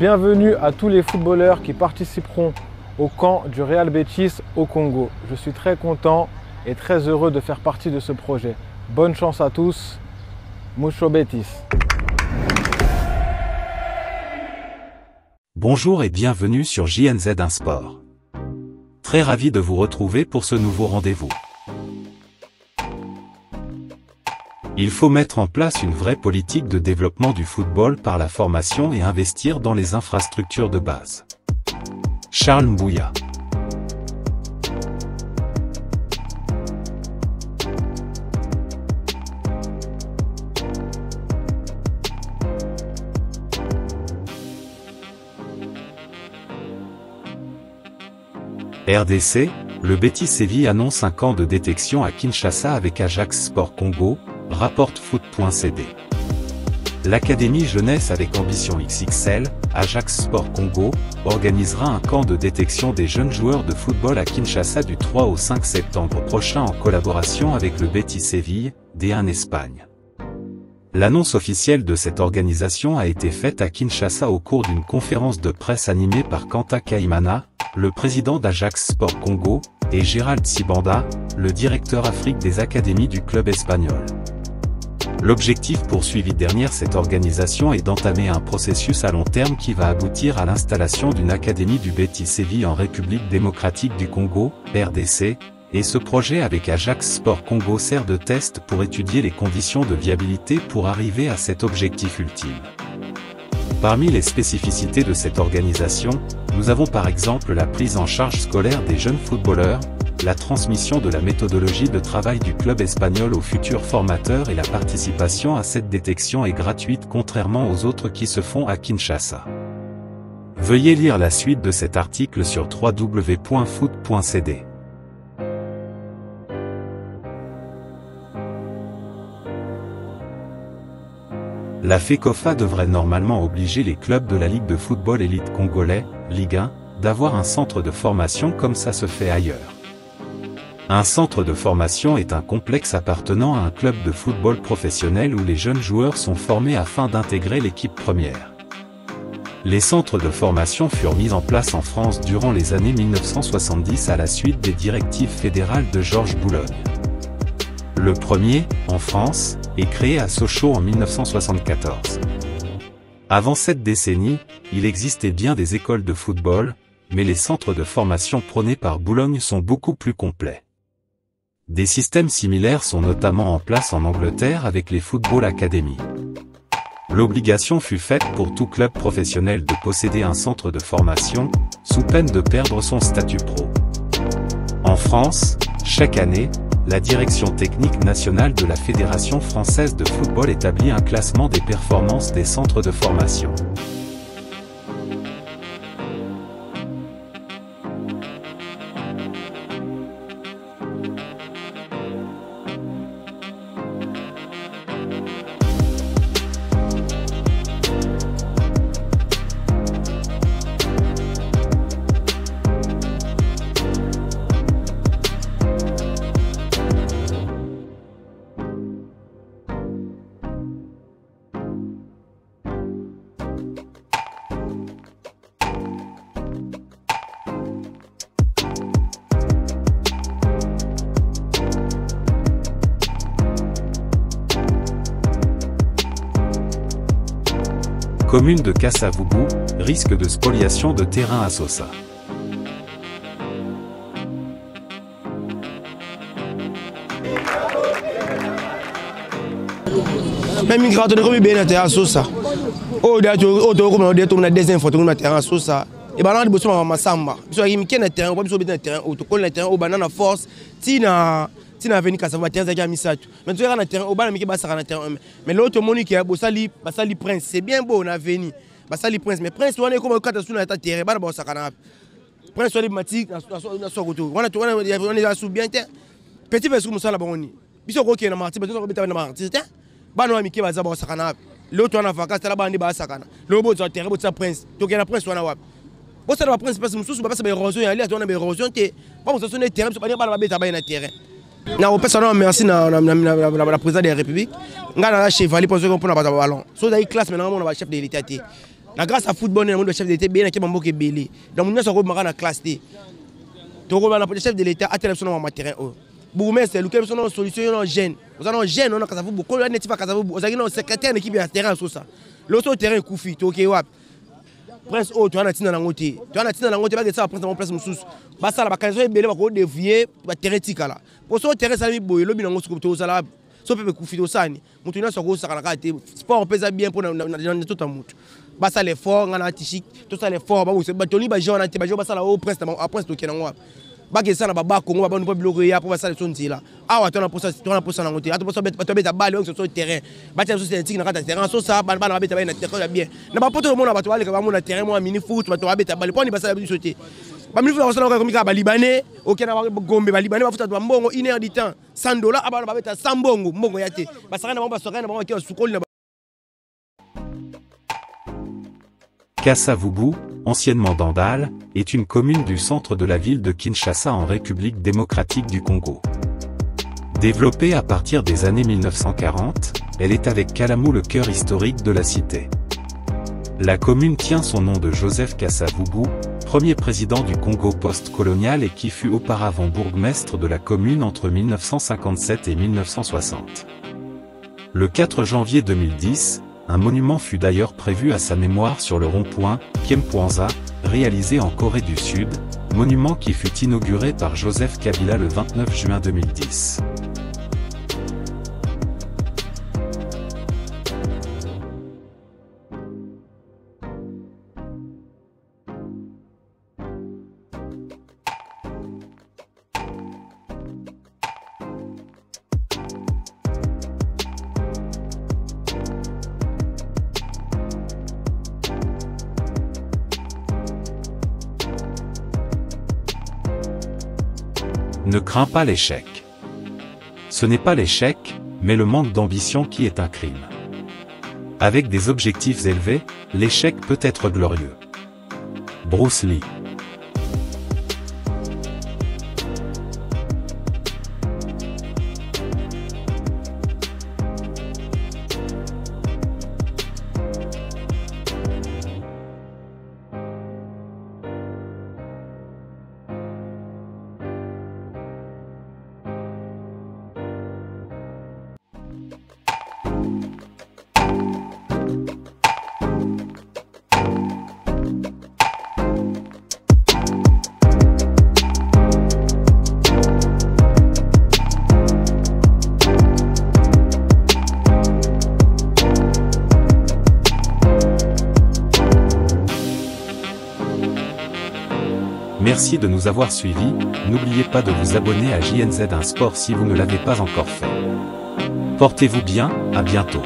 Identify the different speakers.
Speaker 1: Bienvenue à tous les footballeurs qui participeront au camp du Real Betis au Congo. Je suis très content et très heureux de faire partie de ce projet. Bonne chance à tous. Mucho Betis.
Speaker 2: Bonjour et bienvenue sur JNZ1 Sport. Très ravi de vous retrouver pour ce nouveau rendez-vous. Il faut mettre en place une vraie politique de développement du football par la formation et investir dans les infrastructures de base. Charles Mbouya. RDC, le Betis Séville annonce un camp de détection à Kinshasa avec Ajax Sport Congo, rapporte foot.cd. L'Académie Jeunesse avec ambition XXL, Ajax Sport Congo, organisera un camp de détection des jeunes joueurs de football à Kinshasa du 3 au 5 septembre prochain en collaboration avec le Betis Séville, D1 Espagne. L'annonce officielle de cette organisation a été faite à Kinshasa au cours d'une conférence de presse animée par Kanta Kaimana, le président d'Ajax Sport Congo, et Gérald Sibanda, le directeur Afrique des académies du club espagnol. L'objectif poursuivi derrière cette organisation est d'entamer un processus à long terme qui va aboutir à l'installation d'une académie du Betis Séville en République démocratique du Congo, RDC, et ce projet avec Ajax Sport Congo sert de test pour étudier les conditions de viabilité pour arriver à cet objectif ultime. Parmi les spécificités de cette organisation, nous avons par exemple la prise en charge scolaire des jeunes footballeurs, la transmission de la méthodologie de travail du club espagnol aux futurs formateurs et la participation à cette détection est gratuite contrairement aux autres qui se font à Kinshasa. Veuillez lire la suite de cet article sur www.foot.cd. La FECOFA devrait normalement obliger les clubs de la Ligue de football élite congolais, Ligue 1, d'avoir un centre de formation comme ça se fait ailleurs. Un centre de formation est un complexe appartenant à un club de football professionnel où les jeunes joueurs sont formés afin d'intégrer l'équipe première. Les centres de formation furent mis en place en France durant les années 1970 à la suite des directives fédérales de Georges Boulogne. Le premier, en France, est créé à Sochaux en 1974. Avant cette décennie, il existait bien des écoles de football, mais les centres de formation prônés par Boulogne sont beaucoup plus complets. Des systèmes similaires sont notamment en place en Angleterre avec les Football Academy. L'obligation fut faite pour tout club professionnel de posséder un centre de formation, sous peine de perdre son statut pro. En France, chaque année, la Direction technique nationale de la Fédération française de football établit un classement des performances des centres de formation. Commune de Kassavubu, risque de spoliation de terrain à Sosa.
Speaker 3: Même migrant de Romy bien à Sosa. Oh, on a des infos, on a terrain à Sosa. Et ben là, il faut ma samba. So il me ken terrain, on peut terrain, on te colle le terrain, au banana force, tina venu Kassavubu terrain za misatu. Mais tu as terrain, au banana mi basa na terrain. Mais l'autre moni qui a basali prince, c'est bien beau on a venu. Basali prince, mais prince on est comme quand tu as terrain, ba ba sakana. Prince on est matique na so retour. On est sous bien petit peu comme ça là boni. Biso ko na marti, biso ko beta na marti. Ba no mi ki ba za ba sakana. L'autre on a vacances là bandi ba sakana. Le beau terrain, beau prince. Tu as prince on a wap. Vous savez, la prince, parce que nous sommes pas érosion, il y a une érosion qui est pas sur le terrain, pas de terrain. Nous personne merci la présidente de la République. Nous avons chevalier pour qu'on puisse avoir ballon. So d'ailleurs classe maintenant on a chef de l'État. La grâce à football, le chef de l'État, bien qu'il y ait belé. Donc, nous sommes dans la classe T. Donc, le chef de l'État a été sur le terrain. Bourgmestre, le solution, gêne. Vous avez un gêne, on a Kasavou, beaucoup de gens vous avez un secrétaire d'équipe de terrain sur ça. L'autre terrain est couffé, ok, wap. Prince O, tu as un tina dans tu as un tina dans l'angoté, tu as un prince dans place moussous. Bassa la baccazo est belé, va dévier, va terrain tika là. Pour ce terrain, ça lui boye, l'homme dans l'angoté, ça là. So peut couper au sani mutuna soko saka na sport pesa bien pour na tout amout basa l'effort ngana tichik tout ça l'effort ba se batoni ba jona te ba jo basa la au prince après to kenangwa ba ke sana baba kongo ba no pas bloquer ya pour basa le son là ah wa tona pour ça na ngote ato pour ça to beta balle on sur le terrain ba tia so c'est antique na kata terrain so ça ba na beta ba na terrain bien na ba poto le monde ba to ba le ka ba mo na terrain mo mini foot ba to ba beta balle pour ni basa la sauter. Ba milifu na kosala comme ka ba libanais OK na ba gombe ba libanais ba futa ba mbongo 1 heure du temps $100 aba ba beta 100 mbongo yate ba sakana ba sokana ba ki sukoli na.
Speaker 2: Kasavubu, anciennement Dandal, est une commune du centre de la ville de Kinshasa en République démocratique du Congo. Développée à partir des années 1940, elle est avec Kalamu le cœur historique de la cité. La commune tient son nom de Joseph Kasavubu, premier président du Congo post-colonial et qui fut auparavant bourgmestre de la commune entre 1957 et 1960. Le 4 janvier 2010, un monument fut d'ailleurs prévu à sa mémoire sur le rond-point Kempwanza, réalisé en Corée du Sud, monument qui fut inauguré par Joseph Kabila le 29 juin 2010. Ne crains pas l'échec. Ce n'est pas l'échec, mais le manque d'ambition qui est un crime. Avec des objectifs élevés, l'échec peut être glorieux. Bruce Lee. Merci de nous avoir suivis, n'oubliez pas de vous abonner à JNZ1 Sport si vous ne l'avez pas encore fait. Portez-vous bien, à bientôt.